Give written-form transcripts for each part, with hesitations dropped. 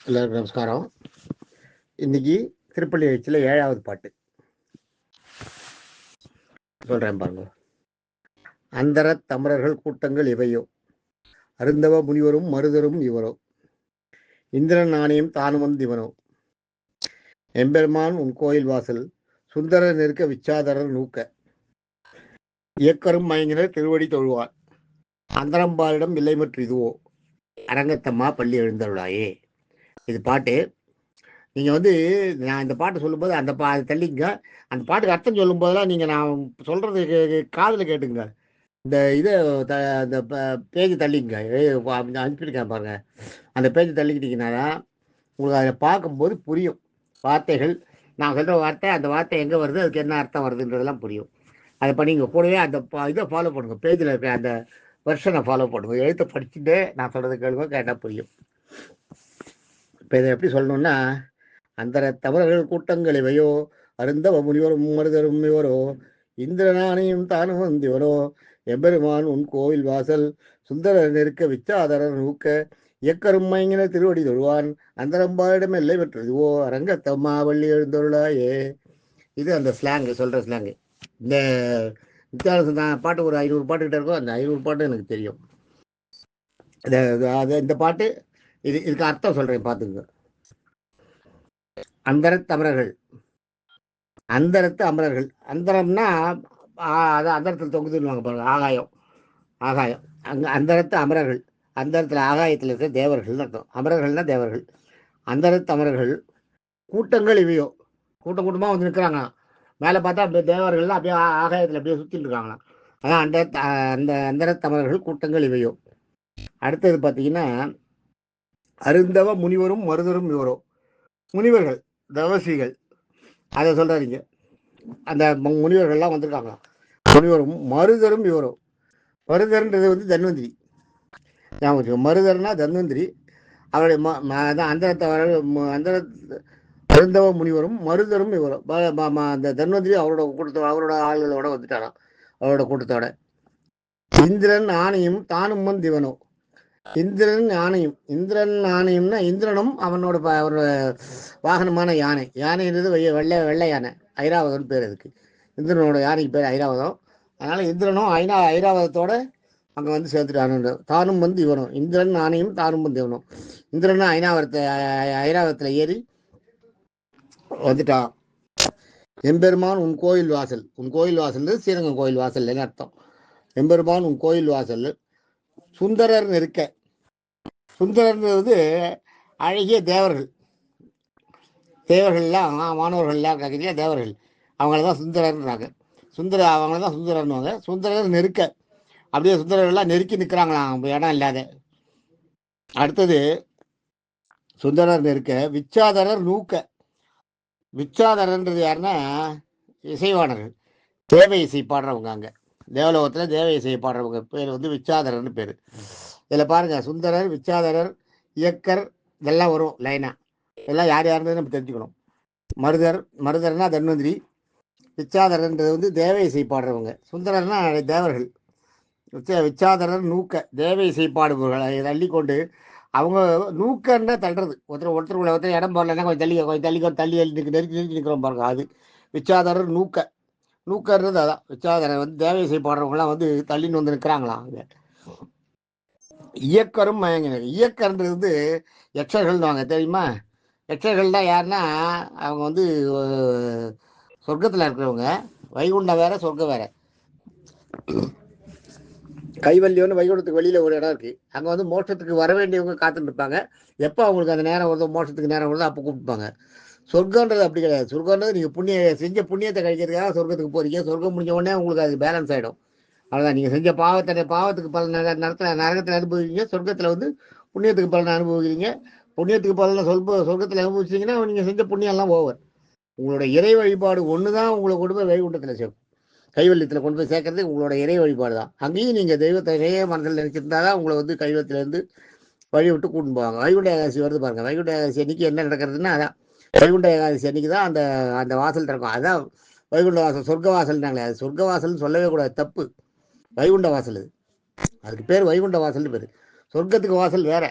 எல்லாருக்கும் நமஸ்காரம். இன்னைக்கு திருப்பள்ளி எழுச்சியில் 7வது பாட்டு சொல்றேன் பாருங்க. அந்தர தமரர்கள் கூட்டங்கள் இவையோ, அருந்தவ முனிவரும் மருதரும் இவரோ, இந்திரன் நாணயம் தானும் வந்திவனோ, எம்பெருமான் உன் கோயில் வாசல், சுந்தரர் நெருக்க விச்சாதரர் நூக்க, இயக்கரும் மயங்கினர் திருவடி தொழுவார், அந்தரம்பாலிடம் இல்லைமற்று இதுவோ, அரங்கத்தம்மா பள்ளி எழுந்தருளாயே. இது பாட்டு. நீங்கள் நான் இந்த பாட்டு சொல்லும்போது அந்த தள்ளிங்க. அந்த பாட்டுக்கு அர்த்தம் சொல்லும் போதெல்லாம் நீங்கள் நான் சொல்கிறது காதில் கேட்டுங்க. இந்த இதை இந்த பேஜ் தள்ளிங்க, அனுப்பியிருக்கேன் பாருங்க. அந்த பேஜ் தள்ளிக்கிட்டீங்கன்னா தான் உங்களுக்கு அதை பார்க்கும்போது புரியும். வார்த்தைகள் நான் சொல்கிற வார்த்தை, அந்த வார்த்தை எங்கே வருது, அதுக்கு என்ன அர்த்தம் வருதுன்றதெல்லாம் புரியும். அதை பண்ணிங்க. கூடவே அந்த இதை ஃபாலோ பண்ணுங்க. பேஜில் இருக்க அந்த வெர்ஷனை ஃபாலோ பண்ணுங்க. எழுத்தை படிச்சுட்டு நான் சொல்கிறது கேளுங்க, கேட்டால் புரியும். இப்போ இதை எப்படி சொல்லணும்னா, அந்த தவறுகள் கூட்டங்கள் இவையோ, அருந்தவ முனிவரும் மருதரும் இவரோ, இந்திரனானையும் தானும் வந்திவரோ, எம்பெருமான் உன் கோவில் வாசல், சுந்தரர் நெருக்க விச்சாதரர் நூக்க, இயக்கரும் மயங்கின திருவடி தொழுவான், அந்தரம்பாயிடம் எல்லை பெற்றதுவோ, அரங்கத்தம்மா வள்ளி எழுந்தொருளாயே. இது அந்த ஸ்லாங்கு, சொல்கிற ஸ்லாங்கு. இந்த வித்தியாசம் பாட்டு ஒரு 500 பாட்டுக்கிட்ட இருக்கும். அந்த 500 பாட்டு எனக்கு தெரியும். இந்த பாட்டு இதுக்கு அர்த்தம் சொல்கிறேன், பார்த்துங்க. அந்தரத்து அமரர்கள், அந்தரத்து அமரர்கள். அந்தரம்னா அதான் அந்தரத்தில் தொங்குதுன்னு பாருங்க. ஆகாயம், ஆகாயம். அங்கே அந்தரத்து அமரர்கள், அந்தரத்தில் ஆகாயத்தில் இருக்கிற தேவர்கள்னு அர்த்தம். அமரர்கள்னா தேவர்கள். அந்தரத்து அமரர்கள் கூட்டங்கள் இவையோ, கூட்டம் கூட்டமாக வந்து நிற்கிறாங்களாம். மேலே பார்த்தா அப்படியே தேவர்கள்லாம் அப்படியே ஆகாயத்தில் அப்படியே சுற்றிட்டு இருக்காங்களாம். அதான் அந்த அந்தரத்து அமரர்கள் கூட்டங்கள் இவையோ. அடுத்தது பார்த்தீங்கன்னா, அருந்தவ முனிவரும் மருதரும் இவரோ. முனிவர்கள், தவசிகள், அதை சொல்றாருங்க. அந்த முனிவர்கள்லாம் வந்திருக்காங்களாம். முனிவரும் மருதரும் இவரும். மருதர்ன்றது தன்வந்திரி. மருதர்னா தன்வந்திரி. அவருடைய அந்த அருந்தவ முனிவரும் மருதரும் இவரும். அந்த தன்வந்திரி அவரோட ஆளுகளோட வந்துட்டாராம், அவரோட கூட்டத்தோட. இந்திரன் ஆணையும் தானும் வந்திவனோ. இந்திரன் ஆணையும், இந்திரன் ஆணையம்னா இந்திரனும் அவனோட வாகனமான யானை. யானைன்றது வெள்ளை யானை, ஐராவதம்னு பேர் அதுக்கு. இந்திரனோட யானைக்கு பேர் ஐராவதம். அதனால இந்திரனும் ஐராவதத்தோட அங்கே வந்து சேர்த்துட்டானு. தானும் வந்து இவனும், இந்திரன் ஆணையும் தானும் வந்து இவனும். இந்திரனும் ஐராவதத்தில் ஏறி வந்துட்டான். எம்பெருமான் உன் கோயில் வாசல், உன் கோயில் வாசல் ஸ்ரீரங்கம் கோயில் வாசல்னு அர்த்தம். எம்பெருமான் உன் கோயில் வாசல், சுந்தரர் நெருக்க. சுந்தரர்ன்றது அழகிய தேவர்கள். தேவர்கள்லாம் மாணவர்கள்லாம் கேட்குறீங்க, தேவர்கள் அவங்களதான் சுந்தரர்ன்றாங்க. அவங்களதான் சுந்தரர்னுவாங்க. சுந்தரர் நெருக்க, அப்படியே சுந்தரர்கள்லாம் நெருக்கி நிற்கிறாங்களாம், இடம் இல்லாத. அடுத்தது சுந்தரர் நெருக்க விச்சாதரர் நூக்க. விச்சாதரன்றது யாருன்னா இசைவாணர்கள், தேவ இசை பாடுறவங்க. அங்கே தேவலோகத்தில் தேவ இசையை பாடுறவங்க பேர் விச்சாதரர்னு பேர். இதில் பாருங்க, சுந்தரர், விச்சாதரர், இயக்கர், இதெல்லாம் வரும் லைனா. இதெல்லாம் யார் யாருன்னு நம்ம தெரிஞ்சுக்கணும். மருதர்னா தன்வந்திரி, விச்சாதரன்றது தேவ இசை பாடுறவங்க, சுந்தரர்னா தேவர்கள். விச்சாதரர் நூக்க, தேவ இசை பாடுபவர்கள். அதை தள்ளிக்கொண்டு அவங்க நூக்கன்னா தள்ளுறது. ஒருத்தர் இடம் போடலன்னா கொஞ்சம் தள்ளி நெருக்கி நிற்கிறோம் பாருங்க, அது விச்சாதரர் நூக்க. நூக்கர்றது அதான் விச்சாதரர். தேவ இசை பாடுறவங்களாம் தள்ளின்னு வந்து நிற்கிறாங்களாம் அங்கே. இயக்கரும் மயங்கினர். இயக்கர்ன்றது யக்ஷர்கள் வாங்க, தெரியுமா? யக்ஷர்கள் தான் யாருன்னா அவங்க சொர்க்கத்தில் இருக்கிறவங்க. வைகுண்டம் வேற, சொர்க்கம் வேற. கைவல்யம்னு வைகுண்டத்துக்கு வெளியில ஒரு இடம் இருக்கு. அங்கே மோட்சத்துக்கு வர வேண்டியவங்க காத்துட்டு இருப்பாங்க. எப்போ அவங்களுக்கு அந்த நேரம் வருதோ, மோட்சத்துக்கு நேரம் வருதோ, அப்போ கூப்பிட்டுப்பாங்க. சொர்க்கன்றது அப்படி கிடையாது. சொர்க்கன்றது நீங்கள் செஞ்ச புண்ணியத்தை கழிக்கிறதுக்காக சொர்க்கத்துக்கு போறீங்க. சொர்க்கம் முடிஞ்ச உடனே உங்களுக்கு அது பேலன்ஸ் ஆகிடும். அவ்வளோதான். நீங்கள் செஞ்ச பாவத்துக்கு பலன் நரகத்தில் அனுபவிக்கிறீங்க. சொர்க்கத்தில் புண்ணியத்துக்கு பலனை அனுபவிக்கிறீங்க. புண்ணியத்துக்கு பலனை சொர்க்கத்தில் அனுபவிச்சிங்கன்னா நீங்கள் செஞ்ச புண்ணியம்லாம் ஓவர். உங்களோட இறை வழிபாடு ஒன்று தான் உங்களை கொண்டு போய் வைகுண்டத்தில் சேர்க்கும். கைவல்யத்தில் கொண்டு போய் சேர்க்கறது உங்களோட இறை வழிபாடு தான். அங்கேயும் நீங்கள் தெய்வத்தை நிறைய மனதில் நினைச்சிருந்தா தான் உங்களை கைவத்திலேருந்து வழி விட்டு கூட்டின்னு போவாங்க. வைகுண்ட ஏகாதசி வருது பாருங்க. வைகுண்ட ஏகாதசி அன்னைக்கு என்ன நடக்கிறதுன்னா, அதான் வைகுண்ட ஏகாதசி அன்னைக்கு தான் அந்த வாசல் திறக்கும். அதான் வைகுண்ட வாசல். சொர்க்க வாசல்னாங்களே, அது சொர்க்க வாசல்னு சொல்லவே கூடாது, தப்பு. வைகுண்ட வாசல், அதுக்கு பேர் வைகுண்ட வாசல்னு பேர். சொர்க்கத்துக்கு வாசல் வேற,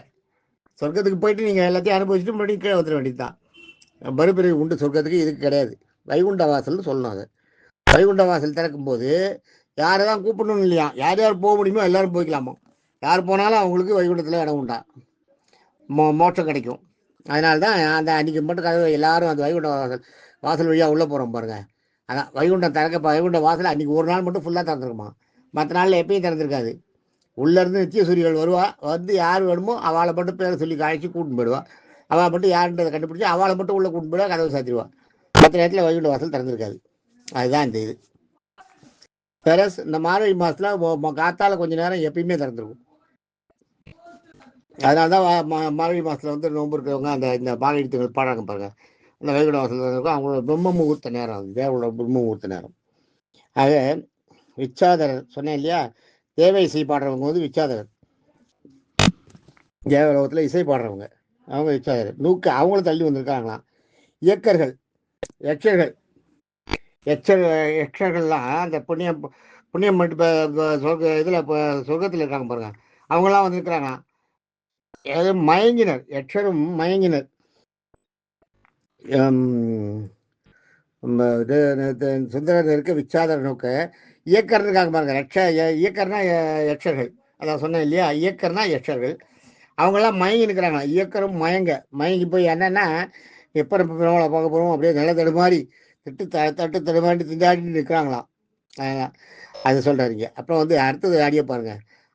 சொர்க்கத்துக்கு போயிட்டு நீங்கள் எல்லாத்தையும் அனுபவிச்சுட்டு மறுபடியும் கீழே வந்துட வேண்டியது தான். மறுபிறவி உண்டு சொர்க்கத்துக்கு, இதுக்கு கிடையாது. வைகுண்ட வாசல்னு சொல்லணும். அது வைகுண்ட வாசல் திறக்கும்போது யாரை தான் கூப்பிடணும் இல்லையா, யார் யார் போக முடியுமோ எல்லாரும் போய்க்கலாமா. யார் போனாலும் அவங்களுக்கு வைகுண்டத்தில் இடம் உண்டா, மோட்சம் கிடைக்கும். அதனால தான் அந்த அன்றைக்கி மட்டும் கதவு எல்லாரும் அந்த வைகுண்ட வாசல் வழியாக உள்ளே போகிறோம் பாருங்கள். அதான் வைகுண்டம் வைகுண்ட வாசல் அன்றைக்கி ஒரு நாள் மட்டும் ஃபுல்லாக திறந்துருக்குமா. மற்ற நாளில் எப்பயும் திறந்துருக்காது. உள்ளேருந்து நித்திய சூரியர்கள் வருவா, வந்து யார் வேணுமோ அவளை மட்டும் பேரை சொல்லி காய்ச்சி கூட்டின்னு போயிடுவா. அவளை மட்டும் யாருன்றதை கண்டுபிடிச்சி அவளை மட்டும் உள்ளே கூட்டின்னு போயிடுவா, கதவை சாத்திடுவா. மற்ற நேரத்தில் வைகுண்ட வாசல் திறந்துருக்காது. அதுதான் இந்த இது. பெரஸ் இந்த மார்கழி மாதத்தில் காத்தால் கொஞ்சம் நேரம் எப்பயுமே திறந்துருக்கும். அதனால தான் மார்கழி மாதத்தில் வந்து நோன்பு இருக்கிறவங்க அந்த இந்த மார்கழி திங்கள் பாடுறாங்க பாருங்கள். அந்த வைகுண்ட வாசல் இருக்கும், அவங்களோட பிரம்ம முகூர்த்த நேரம், அது தேவனோட பிரம்ம முகூர்த்த நேரம். ஆக விச்சாதரர் சொன்னேன் இல்லையா, தேவ இசை பாடுறவங்க வந்து விச்சாதரர். தேவலோகத்தில் இசை பாடுறவங்க அவங்க விச்சாதரர். அவங்களும் தள்ளி வந்திருக்காங்களாம். இயக்கர்கள், யட்சர்கள், யட்சர்கள்லாம் அந்த புண்ணியம் மட்டும் இதில் இப்போ சொர்க்கத்தில் இருக்காங்க பாருங்க, அவங்களாம் வந்துருக்கிறாங்க. மயங்கினர், யட்சரும் மயங்கினர். சுந்தரர் இருக்க விச்சாதர் நோக்க இயக்கர் இருக்காங்க பாருங்க. இயக்கர்னா யட்சர்கள், அதான் சொன்னேன் இல்லையா, இயக்கர்னா யட்சர்கள். அவங்கெல்லாம் மயங்கி நிற்கிறாங்க. இயக்கரும் மயங்கி போய் என்னன்னா எப்போ பெருமாளை பார்க்க போகிறோம் அப்படியே நில தடுமாறி தட்டு தடுமாறி திண்டாடி நிற்கிறாங்களாம். அது சொல்கிறாருங்க. அப்புறம் வந்து அடுத்தது ஆடியோ பாருங்க.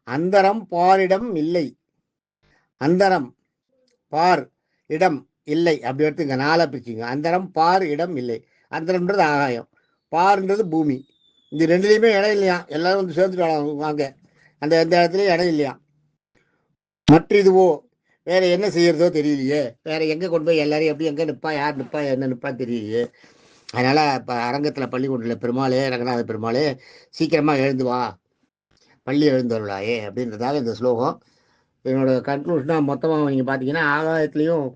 அந்தரம் பாரிடம் இல்லை, அந்தரம் பார் இடம் இல்லை அப்படி எடுத்துங்க, 4 பிரிச்சுங்க. அந்தரம் பார் இடம் இல்லை. அந்தரம்ன்றது ஆகாயம், பார்ன்றது பூமி. இந்த ரெண்டுலேயுமே இடம் இல்லையா, எல்லாரும் வந்து சேர்ந்துட்டு வாங்க, அந்த எந்த இடத்துலையும் இடம் இல்லையா. மற்ற இதுவோ வேற என்ன செய்யறதோ தெரியலையே, வேற எங்கே கொண்டு போய் எல்லாரையும் எப்படி எங்கே நிற்பா, யார் நிற்பா, என்ன நிற்பான்னு தெரியலையே. அதனால் இப்போ அரங்கத்தில் பள்ளிக்கூடத்தில் பெருமாளே, ரங்கநாத பெருமாளே சீக்கிரமாக எழுந்து வா, பள்ளி எழுந்தருளாயே அப்படின்றதாக இந்த ஸ்லோகம். என்னோட கன்க்ளூஷனாக மொத்தமாக நீங்கள் பார்த்தீங்கன்னா, ஆகாயத்துலேயும்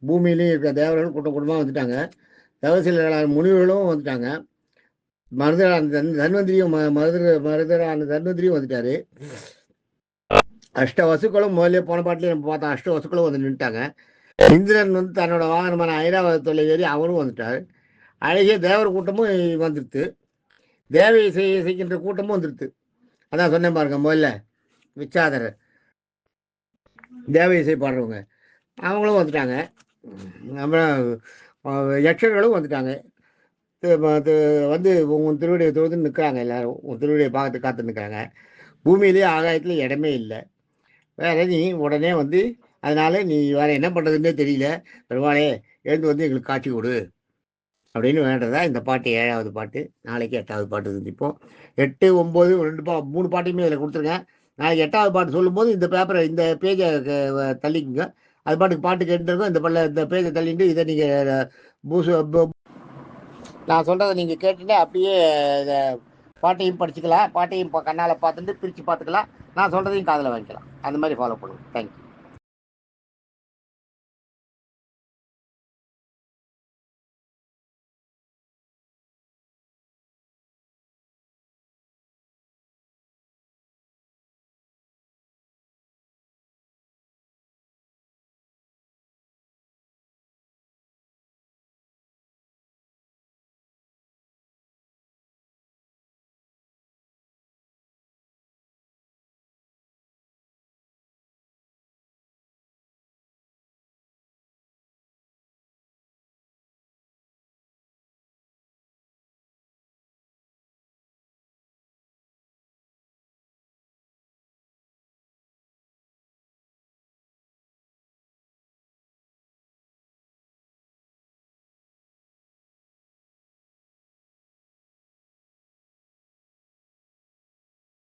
பூமியிலையும் இருக்கிற தேவர்களும் குடும்பமாக வந்துட்டாங்க. தவசில முனிவர்களும் வந்துட்டாங்க. தன்வந்திரியும் தன்வந்திரியும் வந்துட்டாரு. அஷ்ட வசுக்களும் முதல்ல போன பாட்டிலே நம்ம பார்த்தோம், அஷ்ட வசுக்களும் வந்து நின்றுட்டாங்க. இந்திரன் வந்து தன்னோட வாகனமான ஐராவதத்தில் ஏறி அவரும் வந்துட்டார். அழகிய தேவர் கூட்டமும் வந்துடுது, தேவை செய்கின்ற கூட்டமும் வந்துடுது. அதான் சொன்னேன் பாருங்க, முதல்ல விச்சாதரர் தேவ இசை பாடுறவங்க அவங்களும் வந்துட்டாங்க. அப்புறம் யட்சர்களும் வந்துட்டாங்க. வந்து உன் திருவடியை தொழுது நிற்கிறாங்க, எல்லாரும் உன் திருவடியை பார்த்து காத்து நிற்கிறாங்க. பூமியிலேயே ஆகாயத்தில் இடமே இல்லை. வேற நீ உடனே வந்து அதனால நீ வேற என்ன பண்ணுறதுன்னே தெரியல, பெருமாளே எழுந்து வந்து எங்களுக்கு காட்சி கொடு அப்படின்னு வேண்டதா இந்த பாட்டு. 7வது பாட்டு. நாளைக்கு 8வது பாட்டு சந்திப்போம். 8, 9 3 பாட்டையுமே இதில் கொடுத்துருங்க. நாளைக்கு 8வது பாட்டு சொல்லும்போது இந்த பேப்பரை இந்த பேஜை தள்ளிக்குங்க. அது பாட்டு கேட்டுருக்கோம். இந்த பேஜை தள்ளிட்டு இதை நீங்கள் நான் சொல்கிறத நீங்கள் கேட்டுட்டு அப்படியே இதை பாட்டையும் படிச்சுக்கலாம், பாட்டையும் கண்ணால் பார்த்துட்டு பிரித்து பார்த்துக்கலாம், நான் சொல்கிறதையும் காதில் வாங்கிக்கலாம். அந்த மாதிரி ஃபாலோ பண்ணுவோம். தேங்க்யூ.